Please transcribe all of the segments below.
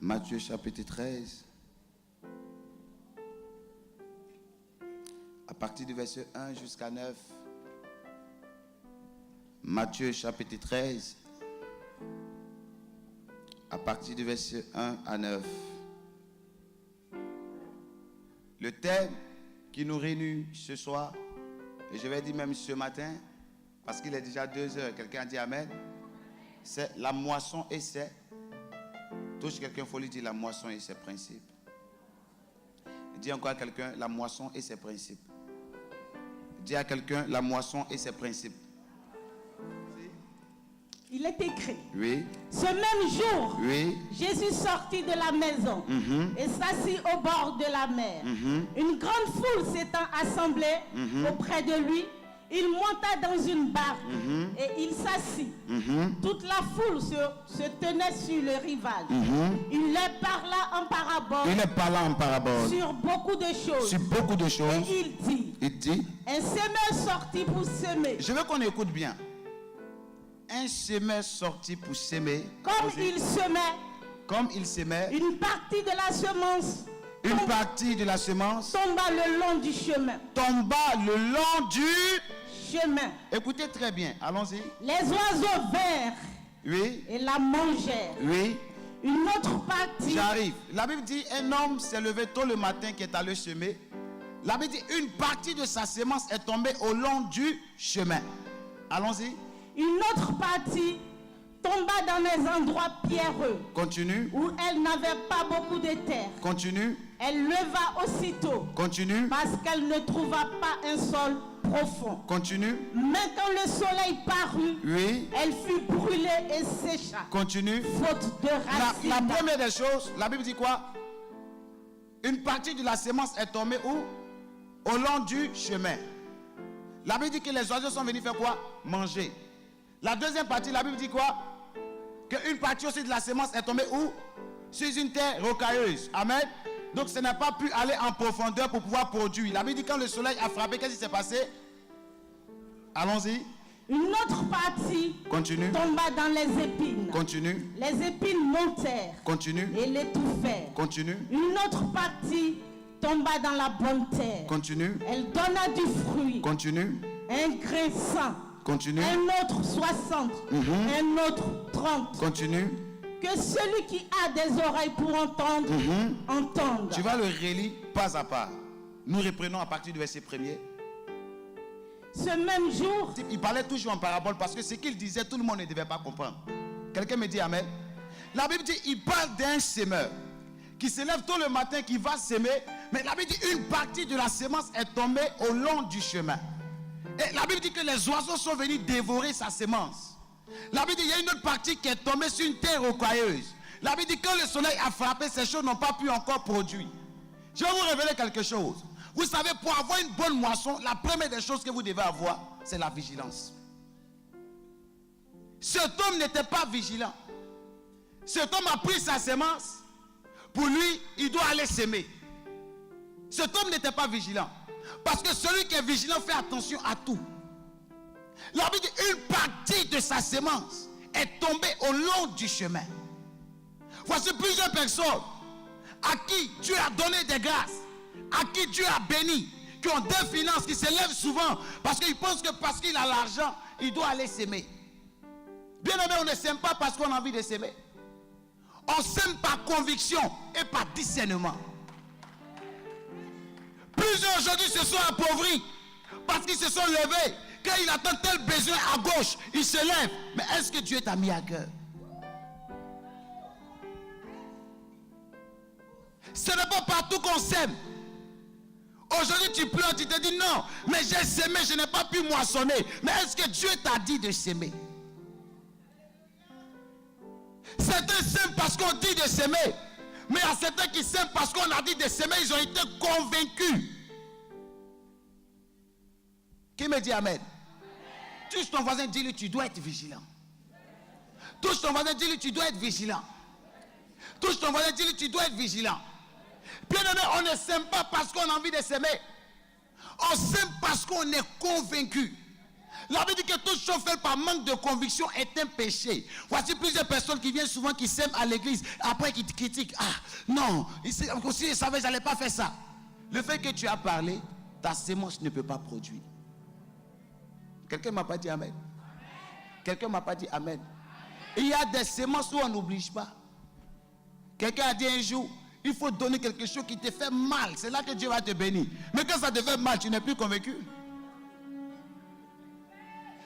Matthieu chapitre 13. À partir du verset 1 jusqu'à 9. Matthieu chapitre 13. À partir du verset 1 à 9. Le thème qui nous réunit ce soir, et je vais dire même ce matin, parce qu'il est déjà 2 heures, quelqu'un a dit Amen, c'est la moisson et ses. Touche quelqu'un, il faut lui dire la moisson et ses principes. Dis encore à quelqu'un la moisson et ses principes. Dis à quelqu'un la moisson et ses principes. Il est écrit. Oui. Ce même jour, Oui. Jésus sortit de la maison et s'assit au bord de la mer. Une grande foule s'étant assemblée auprès de lui, il monta dans une barque et il s'assit. Toute la foule se tenait sur le rivage. Il leur parla en parabole. Il leur parla en parabole. Sur beaucoup de choses. Sur beaucoup de choses. Et il dit. Un semeur sortit pour semer. Je veux qu'on écoute bien. Un semeur sorti pour semer. Comme il semait. Une partie de la semence. Une partie de la semence tomba le long du chemin. Tomba le long du chemin. Écoutez très bien, allons-y. Les oiseaux vinrent. Oui. Et la mangèrent. Oui. Une autre partie. J'arrive. La Bible dit un homme s'est levé tôt le matin qui est allé semer. La Bible dit une partie de sa semence est tombée au long du chemin. Allons-y. Une autre partie tomba dans les endroits pierreux. Continue. Où elle n'avait pas beaucoup de terre. Continue. Elle leva aussitôt. Continue. Parce qu'elle ne trouva pas un sol profond. Continue. Mais quand le soleil parut, oui, elle fut brûlée et sécha. Continue. Faute de racines. La première des choses, la Bible dit quoi? Une partie de la semence est tombée où? Au long du chemin. La Bible dit que les oiseaux sont venus faire quoi? Manger. La deuxième partie, la Bible dit quoi? Qu'une partie aussi de la semence est tombée où? Sur une terre rocailleuse. Amen. Donc ça n'a pas pu aller en profondeur pour pouvoir produire. La Bible dit quand le soleil a frappé, qu'est-ce qui s'est passé? Allons-y. Une autre partie continue. Tomba dans les épines. Continue. Les épines montèrent. Continue. Et l'étouffèrent. Continue. Une autre partie tomba dans la bonne terre. Continue. Elle donna du fruit. Continue. Un grain 100. Continue. Un autre 60. Un autre 30. Continue. Que celui qui a des oreilles pour entendre, entende. Tu vas le relire pas à pas. Nous reprenons à partir du verset 1er. Ce même jour, il parlait toujours en parabole parce que ce qu'il disait, tout le monde ne devait pas comprendre. Quelqu'un me dit Amen. La Bible dit, il parle d'un semeur qui se lève tôt le matin, qui va semer. Mais la Bible dit, une partie de la semence est tombée au long du chemin. Et la Bible dit que les oiseaux sont venus dévorer sa semence. La Bible dit qu'il y a une autre partie qui est tombée sur une terre rocailleuse. La Bible dit que quand le soleil a frappé, ces choses n'ont pas pu encore produire. Je vais vous révéler quelque chose. Vous savez, pour avoir une bonne moisson, la première des choses que vous devez avoir, c'est la vigilance. Cet homme n'était pas vigilant. Cet homme a pris sa semence. Pour lui, il doit aller s'aimer. Cet homme n'était pas vigilant. Parce que celui qui est vigilant fait attention à tout. La Bible dit une partie de sa semence est tombée au long du chemin. Voici plusieurs personnes à qui Dieu a donné des grâces, à qui Dieu a béni, qui ont des finances, qui se lèvent souvent parce qu'ils pensent que parce qu'il a l'argent, il doit aller s'aimer. Bien aimé, on ne s'aime pas parce qu'on a envie de s'aimer. On s'aime par conviction et par discernement. Plusieurs aujourd'hui se sont appauvris parce qu'ils se sont levés. Quand il attend tel besoin à gauche, il se lève. Mais est-ce que Dieu t'a mis à cœur? Ce n'est pas partout qu'on s'aime. Aujourd'hui tu pleures, tu te dis non, mais j'ai sémé, je n'ai pas pu moissonner. Mais est-ce que Dieu t'a dit de s'aimer? Certains s'aiment parce qu'on dit de s'aimer. Mais il y a certains qui s'aiment parce qu'on a dit de s'aimer, ils ont été convaincus. Qui me dit Amen? Touche ton voisin, dis-lui, tu dois être vigilant. Touche ton voisin, dis-lui, tu dois être vigilant. Touche ton voisin, dis-lui, tu dois être vigilant. Bien aimé, on ne s'aime pas parce qu'on a envie de s'aimer. On s'aime parce qu'on est convaincu. La Bible dit que toute chose faite par manque de conviction est un péché. Voici plusieurs personnes qui viennent souvent, qui s'aiment à l'église, après qui te critiquent. Ah, non, si je savais, je n'allais pas faire ça. Le fait que tu as parlé, ta sémence ne peut pas produire. Quelqu'un ne m'a pas dit amen. Quelqu'un ne m'a pas dit amen. Il y a des sémences où on n'oblige pas. Quelqu'un a dit un jour, il faut donner quelque chose qui te fait mal. C'est là que Dieu va te bénir. Mais quand ça te fait mal, tu n'es plus convaincu.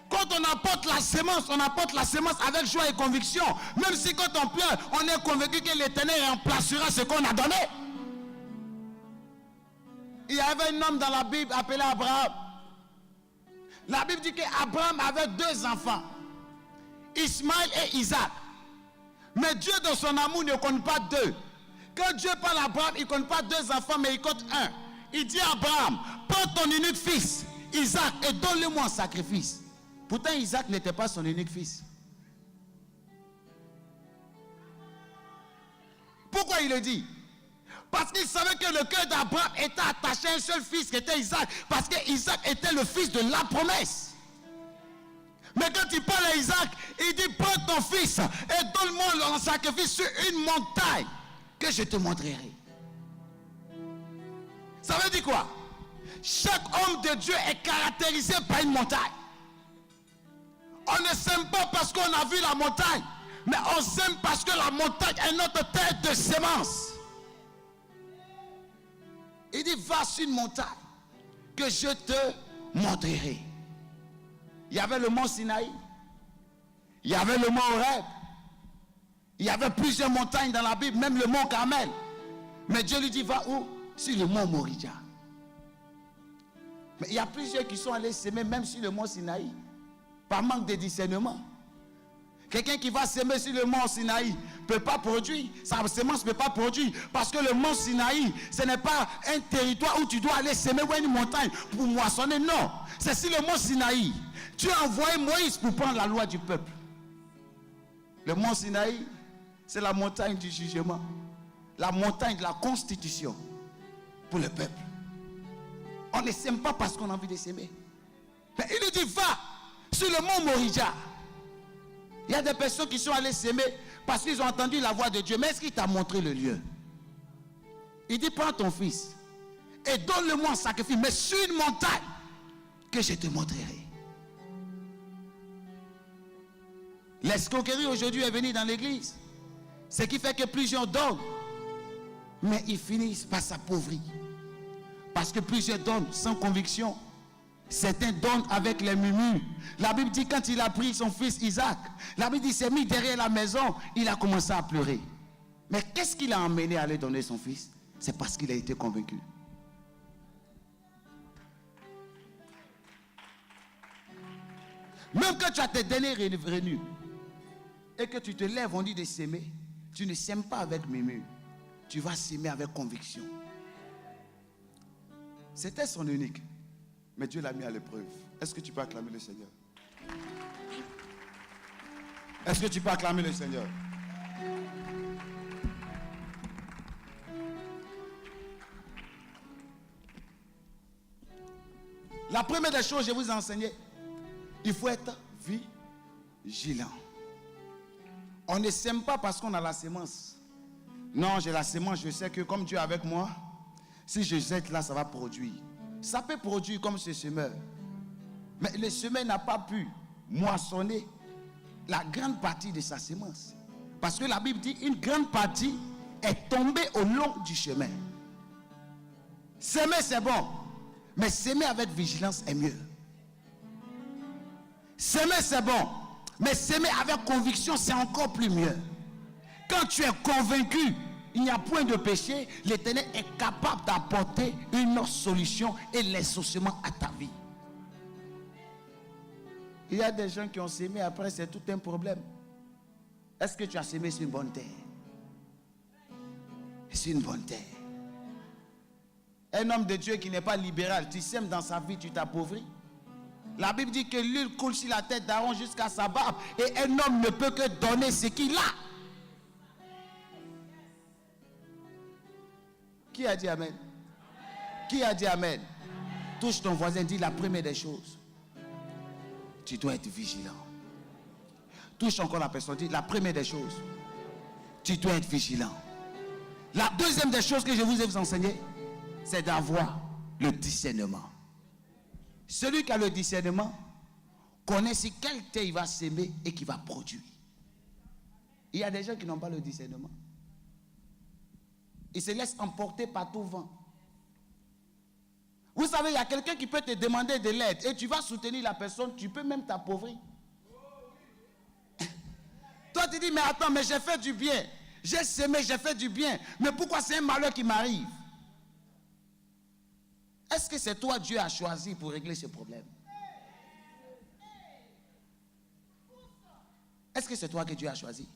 Quand on apporte la sémence avec joie et conviction. Même si quand on pleure, on est convaincu que l'Éternel remplacera ce qu'on a donné. Il y avait un homme dans la Bible appelé Abraham. La Bible dit qu'Abraham avait 2 enfants, Ismaël et Isaac. Mais Dieu, dans son amour, ne compte pas 2. Quand Dieu parle à Abraham, il ne compte pas 2 enfants, mais il compte 1. Il dit à Abraham, prends ton unique fils, Isaac, et donne-le-moi en sacrifice. Pourtant, Isaac n'était pas son unique fils. Pourquoi il le dit? Parce qu'il savait que le cœur d'Abraham était attaché à un seul fils qui était Isaac. Parce que Isaac était le fils de la promesse. Mais quand il parle à Isaac, il dit, prends ton fils et donne-moi en sacrifice sur une montagne que je te montrerai. Ça veut dire quoi? Chaque homme de Dieu est caractérisé par une montagne. On ne s'aime pas parce qu'on a vu la montagne, mais on s'aime parce que la montagne est notre terre de sémence. Il dit, va sur une montagne que je te montrerai. Il y avait le mont Sinaï. Il y avait le mont Horeb. Il y avait plusieurs montagnes dans la Bible, même le mont Carmel. Mais Dieu lui dit, va où? Sur le mont Moriah. Mais il y a plusieurs qui sont allés s'aimer même sur le mont Sinaï, par manque de discernement. Quelqu'un qui va s'aimer sur le mont Sinaï ne peut pas produire. Sa semence ne peut pas produire. Parce que le mont Sinaï, ce n'est pas un territoire où tu dois aller s'aimer ou une montagne pour moissonner. Non. C'est sur le mont Sinaï. Dieu a envoyé Moïse pour prendre la loi du peuple. Le mont Sinaï, c'est la montagne du jugement. La montagne de la constitution pour le peuple. On ne s'aime pas parce qu'on a envie de s'aimer. Mais il nous dit, va sur le mont Moriah. Il y a des personnes qui sont allées s'aimer parce qu'ils ont entendu la voix de Dieu. Mais est-ce qu'il t'a montré le lieu? Il dit, prends ton fils et donne-le-moi en sacrifice, mais sur une montagne que je te montrerai. L'escroquerie aujourd'hui est venue dans l'église. Ce qui fait que plusieurs donnent, mais ils finissent par s'appauvrir. Parce que plusieurs donnent sans conviction. Certains donnent avec les murmures. La Bible dit quand il a pris son fils Isaac, la Bible dit il s'est mis derrière la maison, il a commencé à pleurer. Mais qu'est-ce qu'il a emmené à aller donner son fils? C'est parce qu'il a été convaincu. Même quand tu as tes derniers revenus et que tu te lèves, on dit de s'aimer, tu ne s'aimes pas avec murmure. Tu vas s'aimer avec conviction. C'était son unique. Mais Dieu l'a mis à l'épreuve. Est-ce que tu peux acclamer le Seigneur? Est-ce que tu peux acclamer le Seigneur? La première des choses, je vous ai enseigné, il faut être vigilant. On ne sème pas parce qu'on a la sémence. Non, j'ai la sémence, je sais que comme Dieu est avec moi, si je jette là, ça va produire. Ça peut produire comme ce semeur. Mais le semeur n'a pas pu moissonner la grande partie de sa sémence. Parce que la Bible dit une grande partie est tombée au long du chemin. S'aimer c'est bon, mais s'aimer avec vigilance est mieux. S'aimer c'est bon, mais s'aimer avec conviction c'est encore plus mieux. Quand tu es convaincu, il n'y a point de péché, l'Éternel est capable d'apporter une autre solution et l'exaucement à ta vie. Il y a des gens qui ont sémé, après c'est tout un problème. Est-ce que tu as sémé sur une bonne terre? C'est une bonne terre. Un homme de Dieu qui n'est pas libéral, tu sèmes dans sa vie, tu t'appauvris. La Bible dit que l'huile coule sur la tête d'Aaron jusqu'à sa barbe et un homme ne peut que donner ce qu'il a. Qui a dit amen? Qui a dit amen? Touche ton voisin, dis la première des choses. tu dois être vigilant. Touche encore la personne. Dis, la première des choses, tu dois être vigilant. La deuxième des choses que je vous ai enseigné, c'est d'avoir le discernement. Celui qui a le discernement connaît si quel terre il va s'aimer et qui va produire. Il y a des gens qui n'ont pas le discernement. Ils se laissent emporter par tout vent. Vous savez, il y a quelqu'un qui peut te demander de l'aide et tu vas soutenir la personne, tu peux même t'appauvrir. Toi, tu dis, mais attends, mais j'ai fait du bien. J'ai semé, j'ai fait du bien. Mais pourquoi c'est un malheur qui m'arrive? Est-ce que c'est toi, Dieu a choisi pour régler ce problème? Est-ce que c'est toi que Dieu a choisi?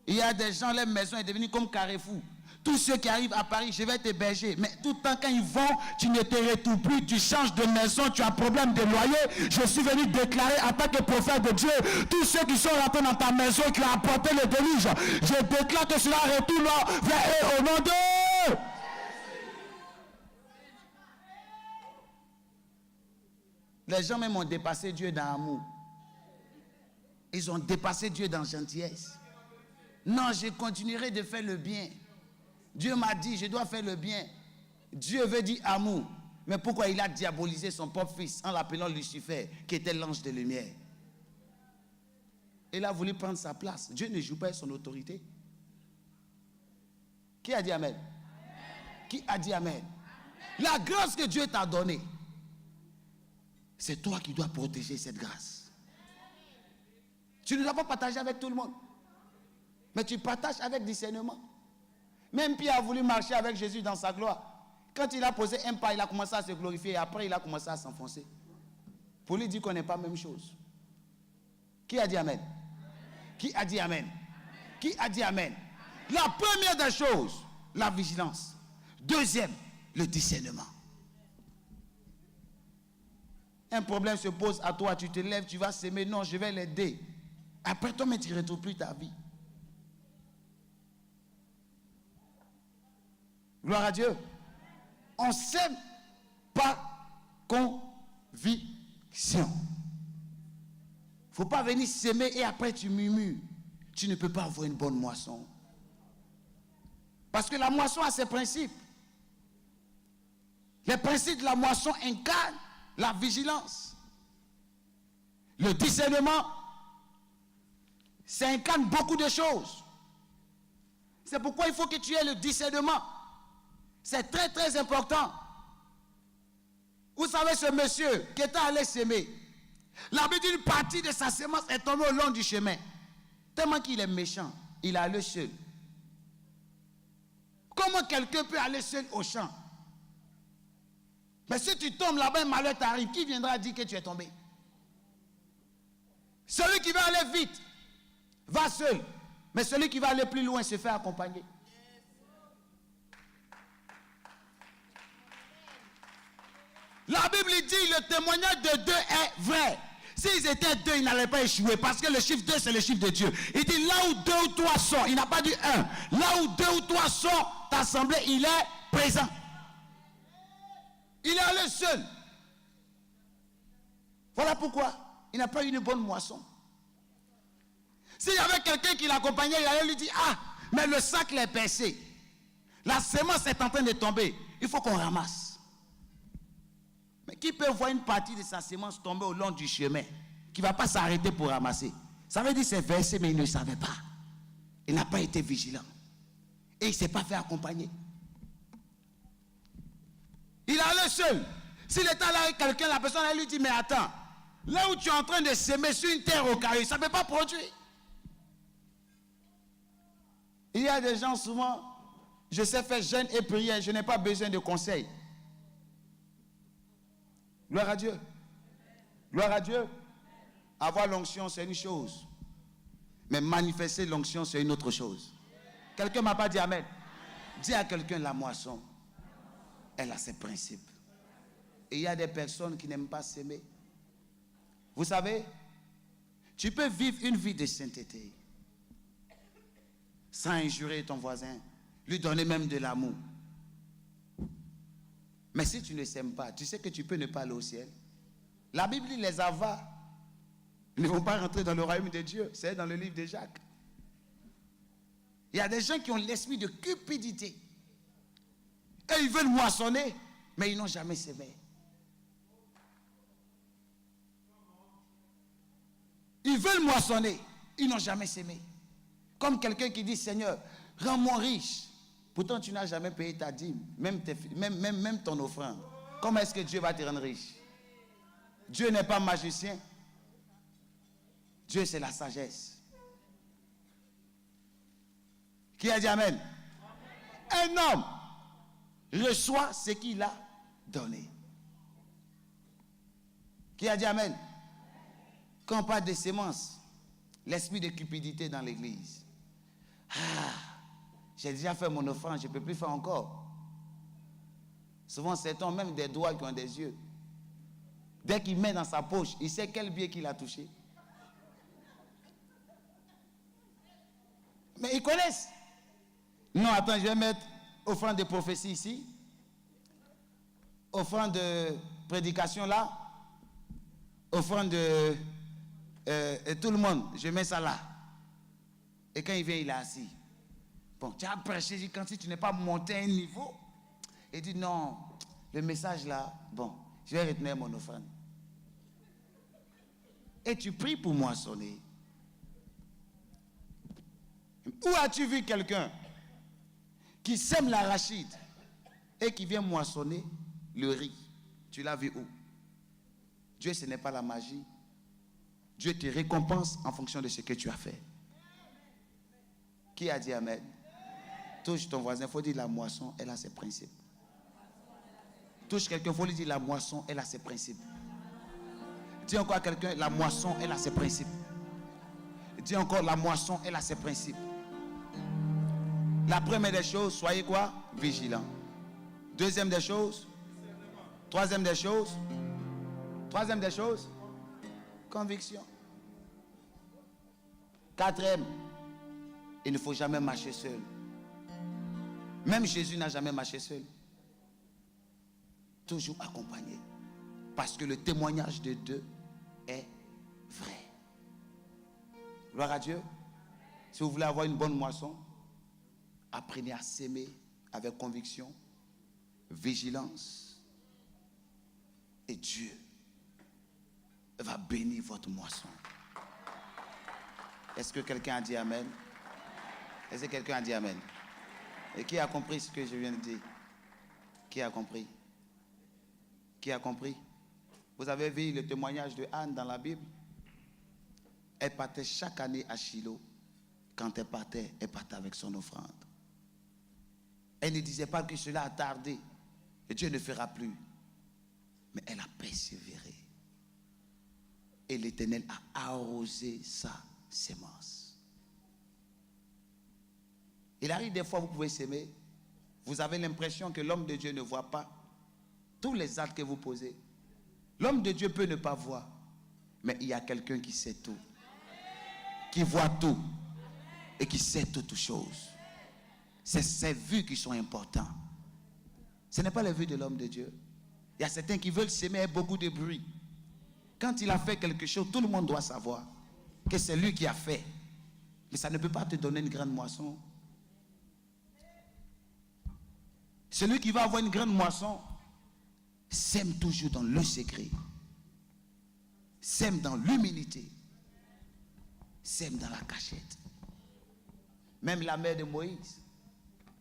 Il y a des gens, leur maison est devenue comme Carrefour. Tous ceux qui arrivent à Paris, je vais t'héberger. Mais tout le temps, quand ils vont, tu ne te retrouves plus. Tu changes de maison, tu as problème de loyer. Je suis venu déclarer en tant que prophète de Dieu, tous ceux qui sont rentrés dans ta maison, qui ont apporté le déluge, je déclare que cela retourne vers eux au nom de... Les gens même ont dépassé Dieu dans l'amour. Ils ont dépassé Dieu dans la gentillesse. Non, je continuerai de faire le bien. Dieu m'a dit, je dois faire le bien. Dieu veut dire amour. Mais pourquoi il a diabolisé son propre fils en l'appelant Lucifer, qui était l'ange de lumière? Il a voulu prendre sa place. Dieu ne joue pas son autorité. Qui a dit amen? Qui a dit amen? La grâce que Dieu t'a donnée, c'est toi qui dois protéger cette grâce. Tu ne dois pas partager avec tout le monde. Mais tu partages avec discernement. Même Pierre a voulu marcher avec Jésus dans sa gloire. Quand il a posé un pas, il a commencé à se glorifier. Et après, il a commencé à s'enfoncer. Pour lui dire qu'on n'est pas la même chose. Qui a dit amen? Qui a dit amen? Qui a dit amen? La première des choses, la vigilance. Deuxième, le discernement. Un problème se pose à toi, tu te lèves, tu vas s'aimer. Non, je vais l'aider. Après toi, mais tu ne retrouves plus ta vie. Gloire à Dieu. On ne s'aime par conviction. Il ne faut pas venir s'aimer et après tu murmures. Tu ne peux pas avoir une bonne moisson. Parce que la moisson a ses principes. Les principes de la moisson incarnent la vigilance. Le discernement, ça incarne beaucoup de choses. C'est pourquoi il faut que tu aies le discernement. C'est très très important. Vous savez ce monsieur qui était allé s'aimer. La Bible dit une partie de sa semence est tombée au long du chemin. Tellement qu'il est méchant, il est allé seul. Comment quelqu'un peut aller seul au champ? Mais si tu tombes là-bas, un malheur t'arrive, qui viendra dire que tu es tombé? Celui qui va aller vite va seul. Mais celui qui va aller plus loin se fait accompagner. La Bible dit le témoignage de deux est vrai. S'ils étaient deux, ils n'allaient pas échouer. Parce que le chiffre 2, c'est le chiffre de Dieu. Il dit là où deux ou trois sont, il n'a pas dit un. Là où deux ou trois sont assemblés, il est présent. Il est allé seul. Voilà pourquoi il n'a pas eu une bonne moisson. S'il y avait quelqu'un qui l'accompagnait, il allait lui dire, ah, mais le sac est percé. La semence est en train de tomber. Il faut qu'on ramasse. Mais qui peut voir une partie de sa semence tomber au long du chemin, qui ne va pas s'arrêter pour ramasser? Ça veut dire que c'est versé, mais il ne savait pas. Il n'a pas été vigilant. Et il ne s'est pas fait accompagner. Il allait seul. S'il était là avec quelqu'un, la personne elle lui dit, mais attends, là où tu es en train de s'aimer sur une terre au carré, ça ne peut pas produire. Il y a des gens souvent, je sais faire jeûne et prière, je n'ai pas besoin de conseils. Gloire à Dieu. Gloire à Dieu. Avoir l'onction, c'est une chose. Mais manifester l'onction, c'est une autre chose. Quelqu'un ne m'a pas dit amen. Dis à quelqu'un, la moisson, elle a ses principes. Et il y a des personnes qui n'aiment pas s'aimer. Vous savez, tu peux vivre une vie de sainteté sans injurer ton voisin, lui donner même de l'amour. Mais si tu ne s'aimes pas, tu sais que tu peux ne pas aller au ciel. La Bible dit les avares ne vont pas rentrer dans le royaume de Dieu. C'est dans le livre de Jacques. Il y a des gens qui ont l'esprit de cupidité. Et ils veulent moissonner, mais ils n'ont jamais semé. Ils veulent moissonner, ils n'ont jamais semé. Comme quelqu'un qui dit, Seigneur, rends-moi riche. Pourtant, tu n'as jamais payé ta dîme, même ton offrande. Comment est-ce que Dieu va te rendre riche? Dieu n'est pas magicien. Dieu, c'est la sagesse. Qui a dit Amen? Un homme reçoit ce qu'il a donné. Qui a dit Amen? Quand on parle de sémences, l'esprit de cupidité dans l'église. Ah, j'ai déjà fait mon offrande, je ne peux plus faire encore. Souvent, c'est on même des doigts qui ont des yeux. Dès qu'il met dans sa poche, il sait quel biais qu'il a touché. Mais ils connaissent. Non, attends, je vais mettre offrande de prophétie ici. Offrande de prédication là. Offrande de tout le monde. Je mets ça là. Et quand il vient, il est assis. Bon, tu as prêché, quand si tu n'es pas monté à un niveau. Il dit non, le message là, bon, je vais retenir mon offrande. Et tu pries pour moissonner. Où as-tu vu quelqu'un qui sème l'arachide et qui vient moissonner le riz? Tu l'as vu où? Dieu, ce n'est pas la magie. Dieu te récompense en fonction de ce que tu as fait. Qui a dit Amen? Touche ton voisin, il faut dire la moisson, elle a ses principes. Touche quelqu'un, il faut lui dire la moisson, elle a ses principes. Dis encore à quelqu'un, la moisson, elle a ses principes. Dis encore, la moisson, elle a ses principes. La première des choses, soyez quoi? Vigilants. Deuxième des choses, troisième des choses, conviction. Quatrième, il ne faut jamais marcher seul. Même Jésus n'a jamais marché seul. Toujours accompagné. Parce que le témoignage de deux est vrai. Gloire à Dieu. Si vous voulez avoir une bonne moisson, apprenez à s'aimer avec conviction, vigilance. Et Dieu va bénir votre moisson. Est-ce que quelqu'un a dit Amen? Est-ce que quelqu'un a dit Amen? Et qui a compris ce que je viens de dire? Qui a compris? Qui a compris? Vous avez vu le témoignage de Anne dans la Bible? Elle partait chaque année à Shiloh. Quand elle partait avec son offrande. Elle ne disait pas que cela a tardé. Et Dieu ne fera plus. Mais elle a persévéré. Et l'Éternel a arrosé sa sémence. Il arrive des fois, vous pouvez s'aimer. Vous avez l'impression que l'homme de Dieu ne voit pas tous les actes que vous posez. L'homme de Dieu peut ne pas voir. Mais il y a quelqu'un qui sait tout. Qui voit tout. Et qui sait toutes choses. C'est ces vues qui sont importantes. Ce n'est pas les vues de l'homme de Dieu. Il y a certains qui veulent s'aimer avec beaucoup de bruit. Quand il a fait quelque chose, tout le monde doit savoir que c'est lui qui a fait. Mais ça ne peut pas te donner une grande moisson. Celui qui va avoir une grande moisson sème toujours dans le secret. Sème dans l'humilité. Sème dans la cachette. Même la mère de Moïse,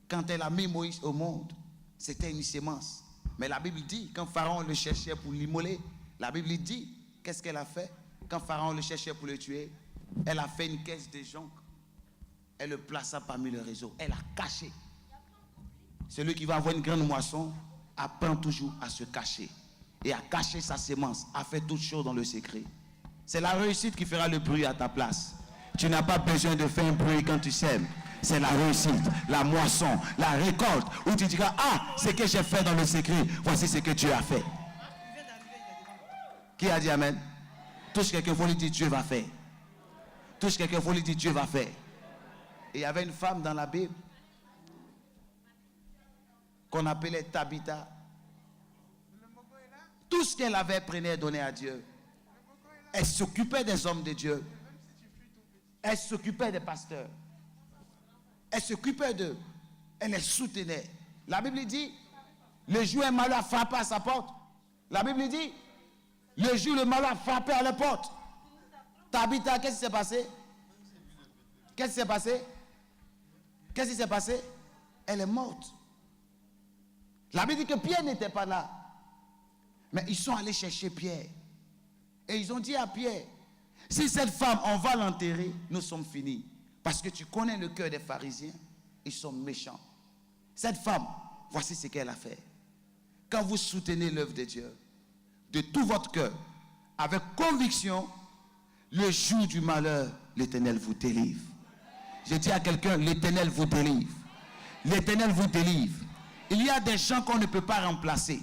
quand elle a mis Moïse au monde, c'était une sémence. Mais la Bible dit, quand Pharaon le cherchait pour l'immoler, la Bible dit, qu'est-ce qu'elle a fait? Quand Pharaon le cherchait pour le tuer, elle a fait une caisse de jonc. Elle le plaça parmi le réseau. Elle a caché. Celui qui va avoir une grande moisson apprend toujours à se cacher. Et à cacher sa sémence, à faire toutes choses dans le secret. C'est la réussite qui fera le bruit à ta place. Tu n'as pas besoin de faire un bruit quand tu sèmes. C'est la réussite, la moisson, la récolte, où tu diras, ah, ce que j'ai fait dans le secret, voici ce que Dieu a fait. Qui a dit Amen? Touche quelqu'un, il faut lui dire, Dieu va faire. Touche quelqu'un, il faut lui dire, Dieu va faire. Et il y avait une femme dans la Bible qu'on appelait Tabitha. Tout ce qu'elle avait, prenait et donnait à Dieu. Elle s'occupait des hommes de Dieu. Elle s'occupait des pasteurs. Elle s'occupait d'eux. Elle les soutenait. La Bible dit, le jour où un malheur a frappé à sa porte. La Bible dit, le jour où le malheur a frappé à la porte. Tabitha, qu'est-ce qui s'est passé? Qu'est-ce qui s'est passé? Qu'est-ce qui s'est passé? Elle est morte. La Bible dit que Pierre n'était pas là. Mais ils sont allés chercher Pierre. Et ils ont dit à Pierre, si cette femme, on va l'enterrer, nous sommes finis. Parce que tu connais le cœur des pharisiens. Ils sont méchants. Cette femme, voici ce qu'elle a fait. Quand vous soutenez l'œuvre de Dieu, de tout votre cœur, avec conviction, le jour du malheur, l'Éternel vous délivre. Je dis à quelqu'un, l'Éternel vous délivre. L'Éternel vous délivre. Il y a des gens qu'on ne peut pas remplacer.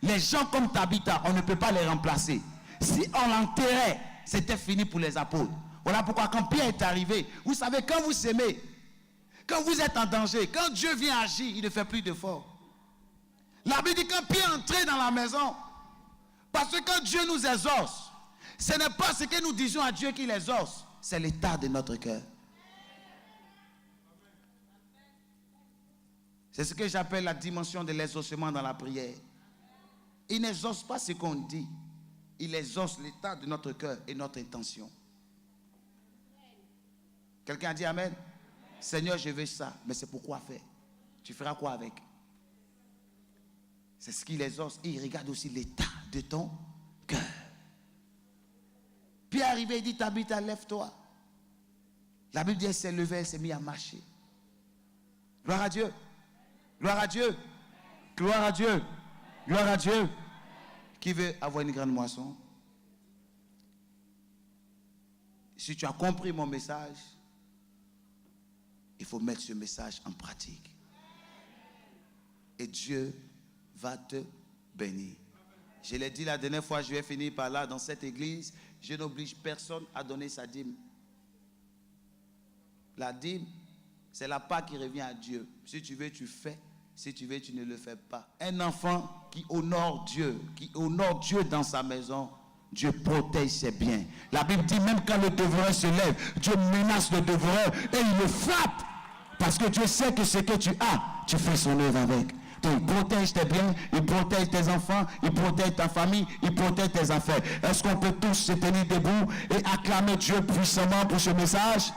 Les gens comme Tabitha, on ne peut pas les remplacer. Si on l'enterrait, c'était fini pour les apôtres. Voilà pourquoi quand Pierre est arrivé, vous savez, quand vous s'aimez, quand vous êtes en danger, quand Dieu vient agir, il ne fait plus d'efforts. La Bible dit quand Pierre est entré dans la maison, parce que quand Dieu nous exauce, ce n'est pas ce que nous disons à Dieu qui les exauce, c'est l'état de notre cœur. C'est ce que j'appelle la dimension de l'exaucement dans la prière. Il n'exauce pas ce qu'on dit. Il exauce l'état de notre cœur et notre intention. Quelqu'un a dit Amen? Seigneur, je veux ça, mais c'est pour quoi faire? Tu feras quoi avec? C'est ce qu'il exauce. Et il regarde aussi l'état de ton cœur. Puis arrivé, il dit Tabitha, lève-toi. La Bible dit elle s'est levée, elle s'est mise à marcher. Gloire à Dieu. Gloire à Dieu. Gloire à Dieu. Gloire à Dieu. Qui veut avoir une grande moisson? Si tu as compris mon message, il faut mettre ce message en pratique. Et Dieu va te bénir. Je l'ai dit la dernière fois, je vais finir par là. Dans cette église, je n'oblige personne à donner sa dîme. La dîme, c'est la part qui revient à Dieu. Si tu veux, tu fais. Si tu veux, tu ne le fais pas. Un enfant qui honore Dieu dans sa maison, Dieu protège ses biens. La Bible dit même quand le dévoreur se lève, Dieu menace le dévoreur et il le frappe. Parce que Dieu sait que ce que tu as, tu fais son œuvre avec. Donc il protège tes biens, il protège tes enfants, il protège ta famille, il protège tes affaires. Est-ce qu'on peut tous se tenir debout et acclamer Dieu puissamment pour ce message?